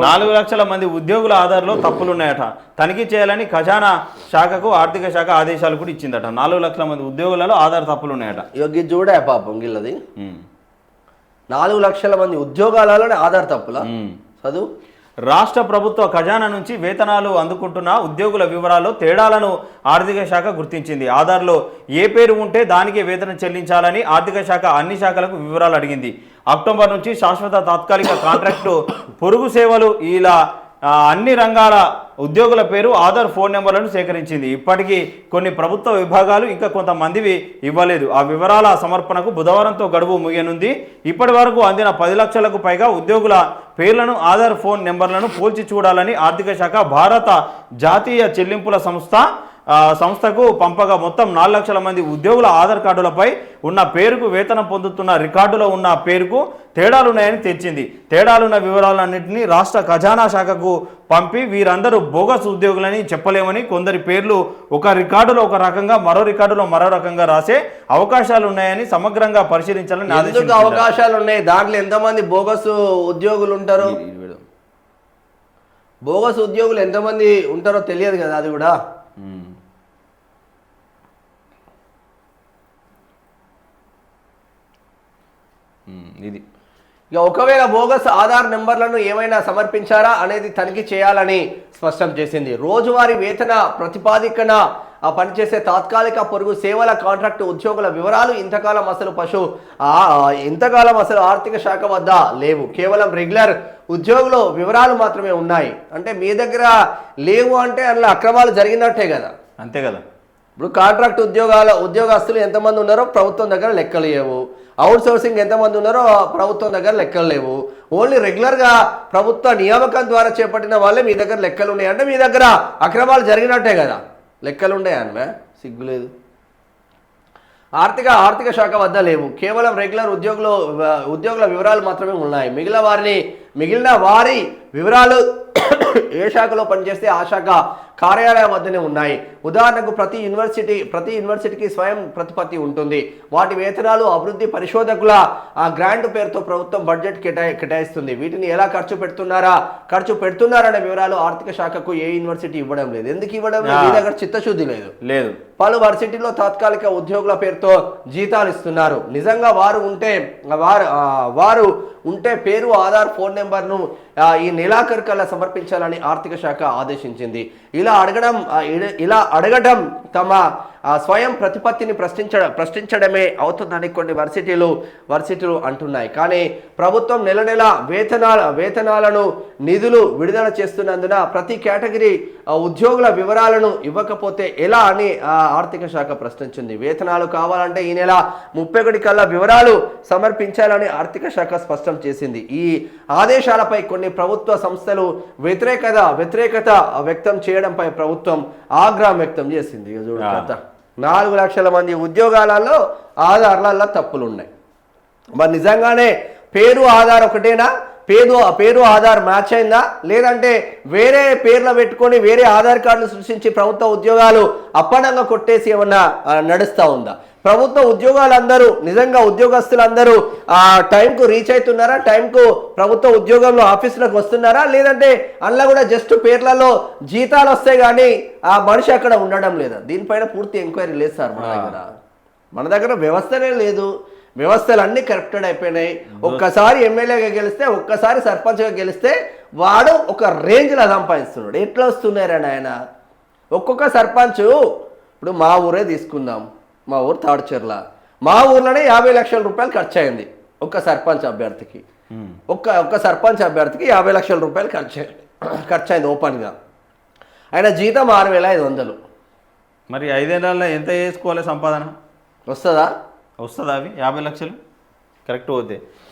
4 లక్షల మంది ఉద్యోగుల ఆధార్లో తప్పులున్నాయట. తనిఖీ చేయాలని ఖజానా శాఖకు ఆర్థిక శాఖ ఆదేశాలు కూడా ఇచ్చిందట. 4 లక్షల మంది ఉద్యోగులలో ఆధార్ తప్పులున్నాయట. ఇవి చూడే పాపం గిల్లది 4 లక్షల మంది ఉద్యోగాలలో ఆధార్ తప్పుల చదువు. రాష్ట్ర ప్రభుత్వ ఖజానా నుంచి వేతనాలు అందుకుంటున్న ఉద్యోగుల వివరాల్లో తేడాలను ఆర్థిక శాఖ గుర్తించింది. ఆధార్లో ఏ పేరు ఉంటే దానికే వేతనం చెల్లించాలని ఆర్థిక శాఖ అన్ని శాఖలకు వివరాలు అడిగింది. అక్టోబర్ నుంచి శాశ్వత తాత్కాలిక కాంట్రాక్టు పొరుగు సేవలు ఇలా అన్ని రంగాల ఉద్యోగుల పేరు ఆధార్ ఫోన్ నెంబర్లను సేకరించింది. ఇప్పటికీ కొన్ని ప్రభుత్వ విభాగాలు ఇంకా కొంతమందివి ఇవ్వలేదు. ఆ వివరాల సమర్పణకు బుధవారంతో గడువు ముగియనుంది. ఇప్పటి వరకు అందిన 10 లక్షలకు పైగా ఉద్యోగుల పేర్లను ఆధార్ ఫోన్ నెంబర్లను పోల్చి చూడాలని ఆర్థిక శాఖ భారత జాతీయ చెల్లింపుల సంస్థకు పంపగా మొత్తం 4 లక్షల మంది ఉద్యోగుల ఆధార్ కార్డులపై ఉన్న పేరుకు వేతనం పొందుతున్న రికార్డులో ఉన్న పేరుకు తేడాలున్నాయని తెచ్చింది. తేడాలున్న వివరాలన్నింటినీ రాష్ట్ర ఖజానా శాఖకు పంపి వీరందరూ బోగస్ ఉద్యోగులని చెప్పలేమని, కొందరి పేర్లు ఒక రికార్డులో ఒక రకంగా మరో రికార్డులో మరో రకంగా రాసే అవకాశాలు ఉన్నాయని సమగ్రంగా పరిశీలించాలని ఆదేశించారు. అవకాశాలు ఉన్నాయి. దాంట్లో ఎంతమంది బోగస్ ఉద్యోగులు ఉంటారో, బోగస్ ఉద్యోగులు ఎంతమంది ఉంటారో తెలియదు కదా. అది కూడా ఇది ఇక ఒకవేళ బోగస్ ఆధార్ నెంబర్లను ఏమైనా సమర్పించారా అనేది తనిఖీ చేయాలని స్పష్టం చేసింది. రోజువారీ వేతన ప్రతిపాదికన పనిచేసే తాత్కాలిక పొరుగు సేవల కాంట్రాక్టు ఉద్యోగుల వివరాలు ఇంతకాలం అసలు ఆర్థిక శాఖ వద్ద లేవు. కేవలం రెగ్యులర్ ఉద్యోగుల వివరాలు మాత్రమే ఉన్నాయి. అంటే మీ దగ్గర లేవు అంటే అందులో అక్రమాలు జరిగినట్టే కదా. అంతే కదా. ఇప్పుడు కాంట్రాక్ట్ ఉద్యోగస్తులు ఎంతమంది ఉన్నారో ప్రభుత్వం దగ్గర లెక్కలు లేవు. అవుట్ సోర్సింగ్ ఎంతమంది ఉన్నారో ప్రభుత్వం దగ్గర లెక్కలు లేవు. ఓన్లీ రెగ్యులర్గా ప్రభుత్వ నియామకం ద్వారా చేపట్టిన వాళ్ళే మీ దగ్గర లెక్కలు ఉన్నాయి. అంటే మీ దగ్గర అక్రమాలు జరిగినట్టే కదా. లెక్కలు ఉండే అన్వే సిగ్గులేదు. ఆర్థిక శాఖ వద్ద లేవు. కేవలం రెగ్యులర్ ఉద్యోగుల వివరాలు మాత్రమే ఉన్నాయి. మిగిలిన వారి వివరాలు ఏ శాఖలో పనిచేస్తే ఆ శాఖ కార్యాలయం వద్దనే ఉన్నాయి. ఉదాహరణకు ప్రతి యూనివర్సిటీకి స్వయం ప్రతిపత్తి ఉంటుంది. వాటి వేతనాలు అభివృద్ధి పరిశోధకుల గ్రాంట్ పేరుతో ప్రభుత్వం బడ్జెట్ కేటాయిస్తుంది. వీటిని ఎలా ఖర్చు పెడుతున్నారనే వివరాలు ఆర్థిక శాఖకు ఏ యూనివర్సిటీ ఇవ్వడం లేదు. ఎందుకు ఇవ్వడం లేదు? మీ దగ్గర చిత్తశుద్ధి లేదు. పలు వర్సిటీలో తాత్కాలిక ఉద్యోగుల పేరుతో జీతాలు ఇస్తున్నారు. నిజంగా వారు ఉంటే పేరు, ఆధార్, ఫోన్ నెంబర్ను ఈ నెలాఖరుకల్లా సమర్పించాలని ఆర్థిక శాఖ ఆదేశించింది. ఇలా అడగడం తమ స్వయం ప్రతిపత్తిని ప్రశ్నించడమే అవుతుందని కొన్ని వర్సిటీలు అంటున్నాయి. కానీ ప్రభుత్వం నెల వేతనాలను నిధులు విడుదల చేస్తున్నందున ప్రతి కేటగిరీ ఉద్యోగుల వివరాలను ఇవ్వకపోతే ఎలా అని ఆర్థిక శాఖ ప్రశ్నించింది. వేతనాలు కావాలంటే ఈ నెల 31 కల్లా వివరాలు సమర్పించాలని ఆర్థిక శాఖ స్పష్టం చేసింది. ఈ ఆదేశాలపై కొన్ని ప్రభుత్వ సంస్థలు వ్యతిరేకత వ్యక్తం చేయడంపై ప్రభుత్వం ఆగ్రహం వ్యక్తం చేసింది. 4 లక్షల మంది ఉద్యోగాలలో ఆధార్లలో తప్పులు ఉన్నాయి. మరి నిజంగానే పేరు ఆధార్ ఒకటేనా? పేరు ఆధార్ మ్యాచ్ అయిందా? లేదంటే వేరే పేర్లు పెట్టుకొని వేరే ఆధార్ కార్డులు సృష్టించి ప్రభుత్వ ఉద్యోగాలు అప్పనంగా కొట్టేసి ఏమన్నా నడుస్తూ ఉందా? ప్రభుత్వ ఉద్యోగాలందరూ నిజంగా ఉద్యోగస్తులందరూ టైంకు రీచ్ అవుతున్నారా? టైంకు ప్రభుత్వ ఉద్యోగంలో ఆఫీసులకు వస్తున్నారా? లేదంటే అందులో కూడా జస్ట్ పేర్లలో జీతాలు వస్తాయి కానీ ఆ మనిషి అక్కడ ఉండడం లేదా? దీనిపైన పూర్తి ఎంక్వైరీ లేదు సార్. మన దగ్గర వ్యవస్థనే లేదు. వ్యవస్థలు అన్నీ కరప్టెడ్ అయిపోయినాయి. ఒక్కసారి ఎమ్మెల్యేగా గెలిస్తే, ఒక్కసారి సర్పంచ్గా గెలిస్తే వాడు ఒక రేంజ్లో సంపాదిస్తున్నాడు. ఎట్లా వస్తున్నారని ఆయన ఒక్కొక్క సర్పంచ్. ఇప్పుడు మా ఊరే తీసుకుందాం. మా ఊరు తాడుచెర్ల. మా ఊర్లోనే 50 లక్షల రూపాయలు ఖర్చు అయింది ఒక్క సర్పంచ్ అభ్యర్థికి. ఒక్క సర్పంచ్ అభ్యర్థికి 50 లక్షల రూపాయలు ఖర్చు అయింది ఓపెన్గా. ఆయన జీతం 6,500. మరి 5 ఏళ్ళలో ఎంత చేసుకోవాలి సంపాదన? వస్తుందా అవి 50 లక్షలు కరెక్ట్ పోతే?